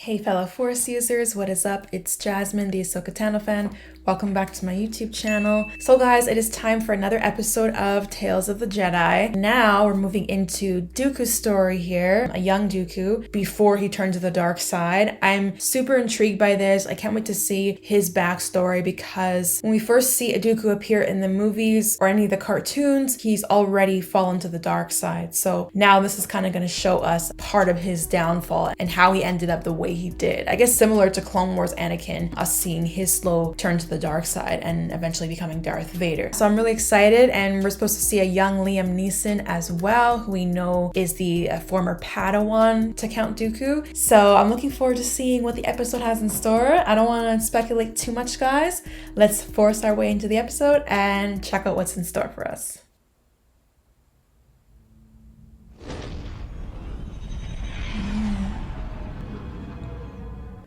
Hey fellow Force users, what is up? It's Jasmine, the AhsokaTanoFan. Welcome back to my YouTube channel. So guys, it is time for another episode of Tales of the Jedi. Now we're moving into Dooku's story here, a young Dooku, before he turned to the dark side. I'm super intrigued by this. I can't wait to see his backstory because when we first see a Dooku appear in the movies or any of the cartoons, he's already fallen to the dark side. So now this is kind of going to show us part of his downfall and how he ended up the way he did. I guess similar to Clone Wars Anakin, us seeing his slow turn to the dark side and eventually becoming Darth Vader. So I'm really excited, and we're supposed to see a young Liam Neeson as well, who we know is the former Padawan to Count Dooku. So I'm looking forward to seeing what the episode has in store. I don't want to speculate too much, guys. Let's force our way into the episode and check out what's in store for us.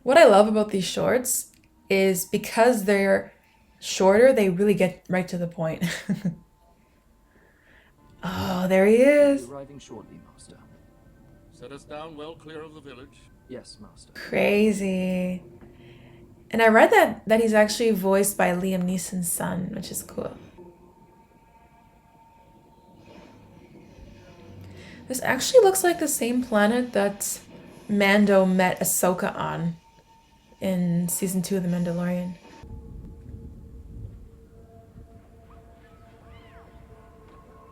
What I love about these shorts is because they're shorter, they really get right to the point. Oh, there he is. Arriving shortly, Master. Set us down well clear of the village. Yes, Master. Crazy. And I read that he's actually voiced by Liam Neeson's son, which is cool. This actually looks like the same planet that Mando met Ahsoka on in season 2 of The Mandalorian.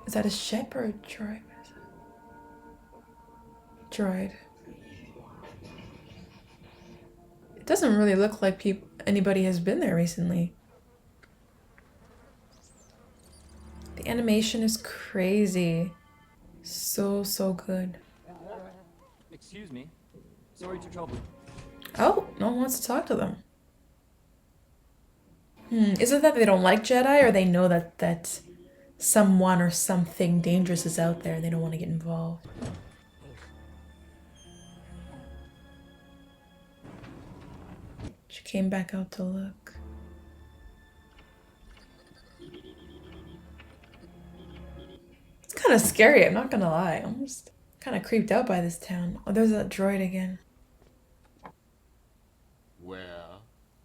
Is that a ship or a droid? Droid. It doesn't really look like anybody has been there recently. The animation is crazy. So good. Excuse me. Sorry to trouble. Oh, no one wants to talk to them. Is it that they don't like Jedi, or they know that someone or something dangerous is out there and they don't want to get involved? She came back out to look. It's kind of scary, I'm not gonna lie. I'm just kind of creeped out by this town. Oh, there's that droid again. Where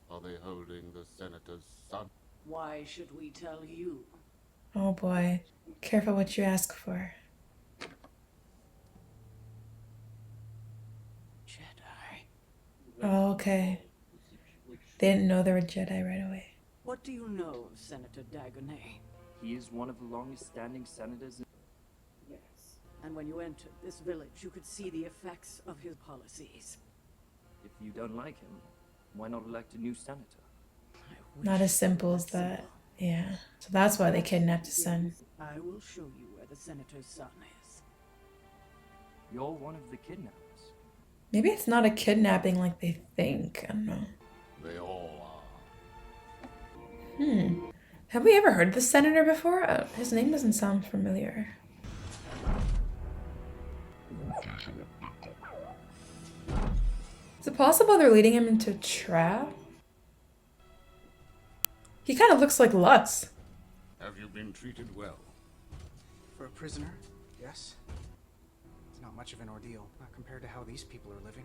are they holding the senator's son? Why should we tell you? Oh boy. Careful what you ask for. Jedi. Oh, okay. They didn't know they were Jedi right away. What do you know of Senator Dagonet? He is one of the longest-standing senators. Yes. And when you entered this village, you could see the effects of his policies. If you don't like him, why not elect a new senator? Not as simple as that. Yeah. So that's why they kidnapped his son. I will show you where the senator's son is. You're one of the kidnappers. Maybe it's not a kidnapping like they think. I don't know. They all Have we ever heard of the senator before? His name doesn't sound familiar. Is it possible they're leading him into a trap? He kind of looks like Lutz. are. Have you been treated well? For a prisoner, yes. It's not much of an ordeal, not compared to how these people are living.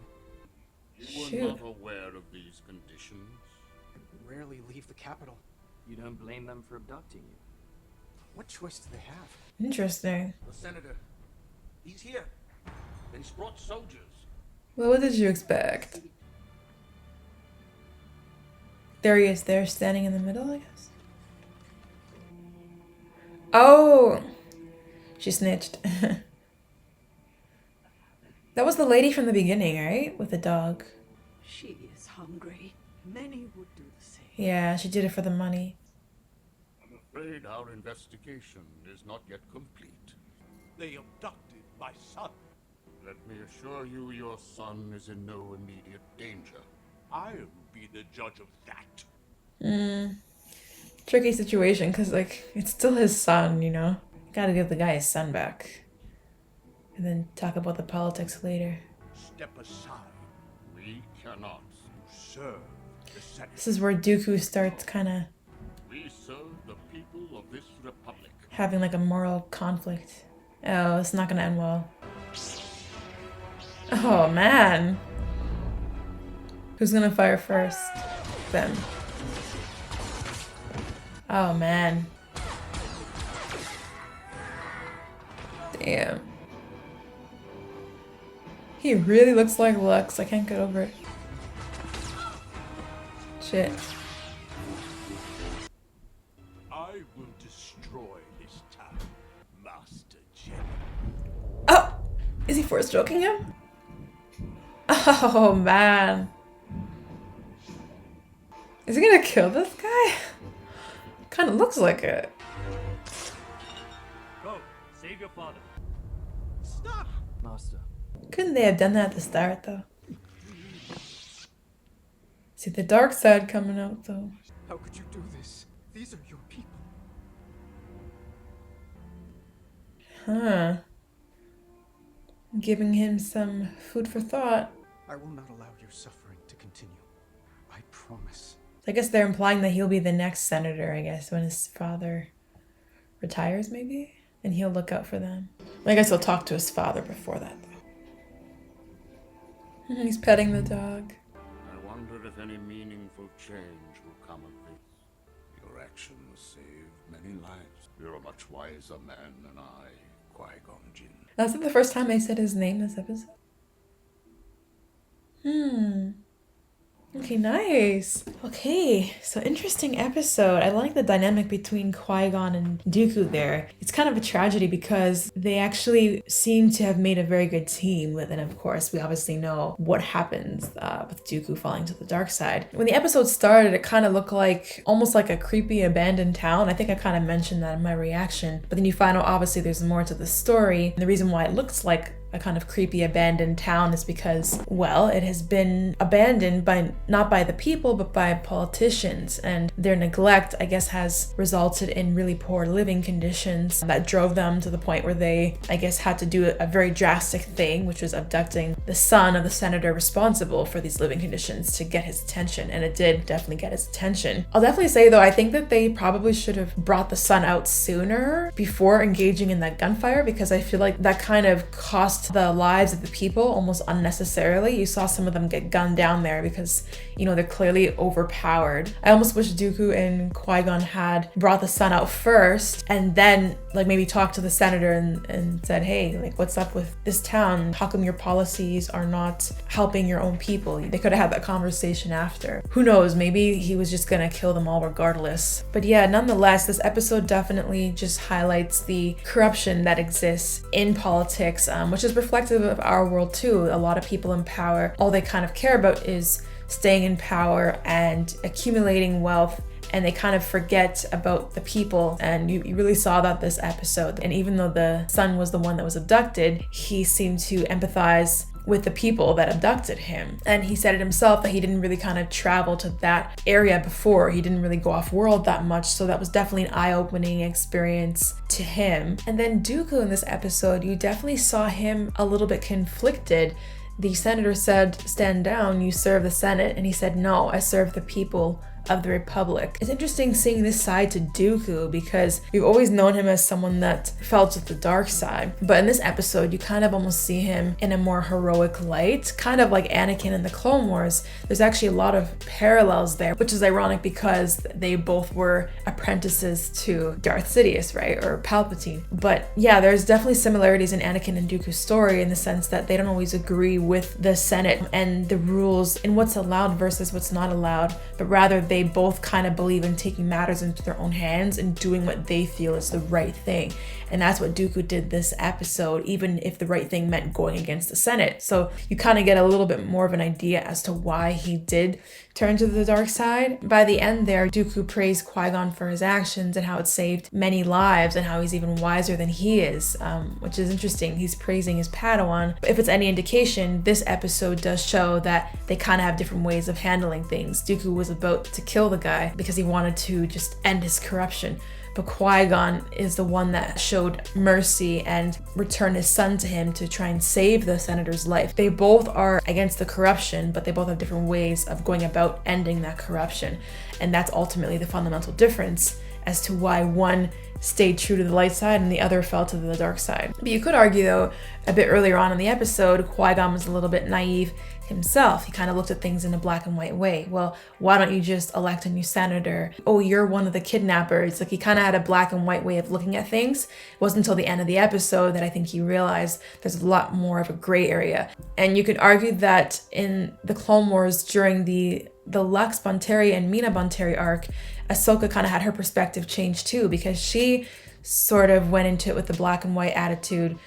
You were Shoot. not aware of these conditions. I rarely leave the capital. You don't blame them for abducting you. What choice do they have? Interesting. The senator, he's here. And he's brought soldiers. Well, what did you expect? There he is, there, standing in the middle, I guess. Oh! She snitched. That was the lady from the beginning, right? With the dog. She is hungry. Many would do the same. Yeah, she did it for the money. I'm afraid our investigation is not yet complete. They abducted my son. Let me assure you, your son is in no immediate danger. I'll be the judge of that. Tricky situation, because, like, it's still his son, you know? Gotta give the guy his son back. And then talk about the politics later. Step aside. We cannot. Serve the Senate. This is where Dooku starts kind of We serve the people of this republic. having, like, a moral conflict. Oh, it's not gonna end well. Oh, man. Who's gonna fire first? Them. Oh man. Damn. He really looks like Lux. I can't get over it. Shit. I will destroy this town, Master Jedi. Oh! Is he force joking him? Oh man. Is he gonna kill this guy? Kinda looks like it. Go, save your father. Stop! Master. Couldn't they have done that at the start though? See the dark side coming out though. How could you do this? These are your people. Huh. Giving him some food for thought. I will not allow your suffering to continue. I promise. I guess they're implying that he'll be the next senator, I guess, when his father retires maybe? And he'll look out for them. I guess he'll talk to his father before that though. He's petting the dog. I wonder if any meaningful change will come of this. Your actions saved many lives. You're a much wiser man than I, Qui-Gon Jinn. That's not the first time they said his name this episode. Okay, nice. Okay, so interesting episode. I like the dynamic between Qui-Gon and Dooku there. It's kind of a tragedy because they actually seem to have made a very good team. But then, of course, we obviously know what happens with Dooku falling to the dark side. When the episode started, it kind of looked like almost like a creepy abandoned town. I think I kind of mentioned that in my reaction. But then you find out obviously there's more to the story. And the reason why it looks like a kind of creepy abandoned town is because, well, it has been abandoned by not by the people but by politicians, and their neglect, I guess, has resulted in really poor living conditions that drove them to the point where they, I guess, had to do a very drastic thing, which was abducting the son of the senator responsible for these living conditions to get his attention. And it did definitely get his attention. I'll definitely say though, I think that they probably should have brought the son out sooner before engaging in that gunfire, because I feel like that kind of cost the lives of the people almost unnecessarily. You saw some of them get gunned down there because, you know, they're clearly overpowered. I almost wish Dooku and Qui-Gon had brought the son out first and then like maybe talked to the senator and said, hey, like, what's up with this town? How come your policies are not helping your own people? They could have had that conversation after. Who knows, maybe he was just gonna kill them all regardless. But yeah, nonetheless, this episode definitely just highlights the corruption that exists in politics, which is reflective of our world too. A lot of people in power, all they kind of care about is staying in power and accumulating wealth, and they kind of forget about the people. And you really saw that this episode. And even though the son was the one that was abducted, he seemed to empathize with the people that abducted him. And he said it himself that he didn't really kind of travel to that area before. He didn't really go off world that much. So that was definitely an eye-opening experience to him. And then Dooku in this episode, you definitely saw him a little bit conflicted. The senator said, stand down, you serve the Senate. And he said, no, I serve the people of the Republic. It's interesting seeing this side to Dooku because we've always known him as someone that felt with the dark side. But in this episode, you kind of almost see him in a more heroic light, kind of like Anakin in the Clone Wars. There's actually a lot of parallels there, which is ironic because they both were apprentices to Darth Sidious, right? Or Palpatine. But yeah, there's definitely similarities in Anakin and Dooku's story in the sense that they don't always agree with the Senate and the rules and what's allowed versus what's not allowed, but rather they both kind of believe in taking matters into their own hands and doing what they feel is the right thing. And that's what Dooku did this episode, even if the right thing meant going against the Senate. So you kind of get a little bit more of an idea as to why he did turn to the dark side. By the end there, Dooku praised Qui-Gon for his actions and how it saved many lives and how he's even wiser than he is, which is interesting. He's praising his Padawan. But if it's any indication, this episode does show that they kind of have different ways of handling things. Dooku was about to kill the guy because he wanted to just end his corruption. But Qui-Gon is the one that showed mercy and returned his son to him to try and save the senator's life. They both are against the corruption, but they both have different ways of going about ending that corruption. And that's ultimately the fundamental difference. as to why one stayed true to the light side and the other fell to the dark side. But you could argue, though, a bit earlier on in the episode, Qui-Gon was a little bit naive himself. He kind of looked at things in a black and white way. Well, why don't you just elect a new senator? Oh, you're one of the kidnappers. Like, he kind of had a black and white way of looking at things. It wasn't until the end of the episode that I think he realized there's a lot more of a gray area. And you could argue that in the Clone Wars, during the Lux Bonteri and Mina Bonteri arc, Ahsoka kind of had her perspective change too, because she sort of went into it with the black and white attitude,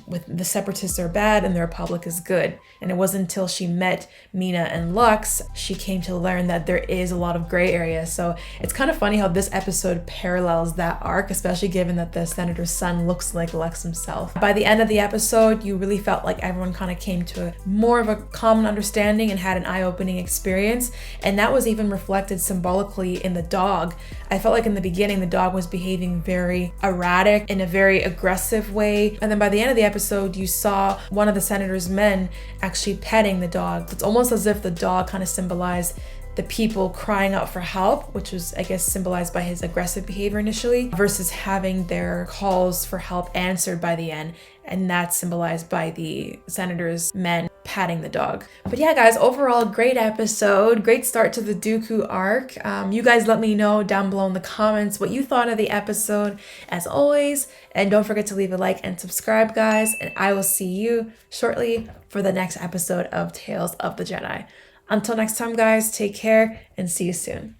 with the separatists are bad and the Republic is good. And it wasn't until she met Mina and Lux she came to learn that there is a lot of gray area. So it's kind of funny how this episode parallels that arc, especially given that the senator's son looks like Lux himself. By the end of the episode, you really felt like everyone kind of came to more of a common understanding and had an eye-opening experience. And that was even reflected symbolically in the dog. I felt like in the beginning, the dog was behaving very erratic in a very aggressive way. And then by the end of the episode, you saw one of the senator's men actually petting the dog. It's almost as if the dog kind of symbolized the people crying out for help, which was, I guess, symbolized by his aggressive behavior initially, versus having their calls for help answered by the end. And that's symbolized by the senator's men patting the dog. But yeah, guys, overall, great episode. Great start to the Dooku arc. You guys let me know down below in the comments what you thought of the episode, as always. And don't forget to leave a like and subscribe, guys. And I will see you shortly for the next episode of Tales of the Jedi. Until next time, guys, take care and see you soon.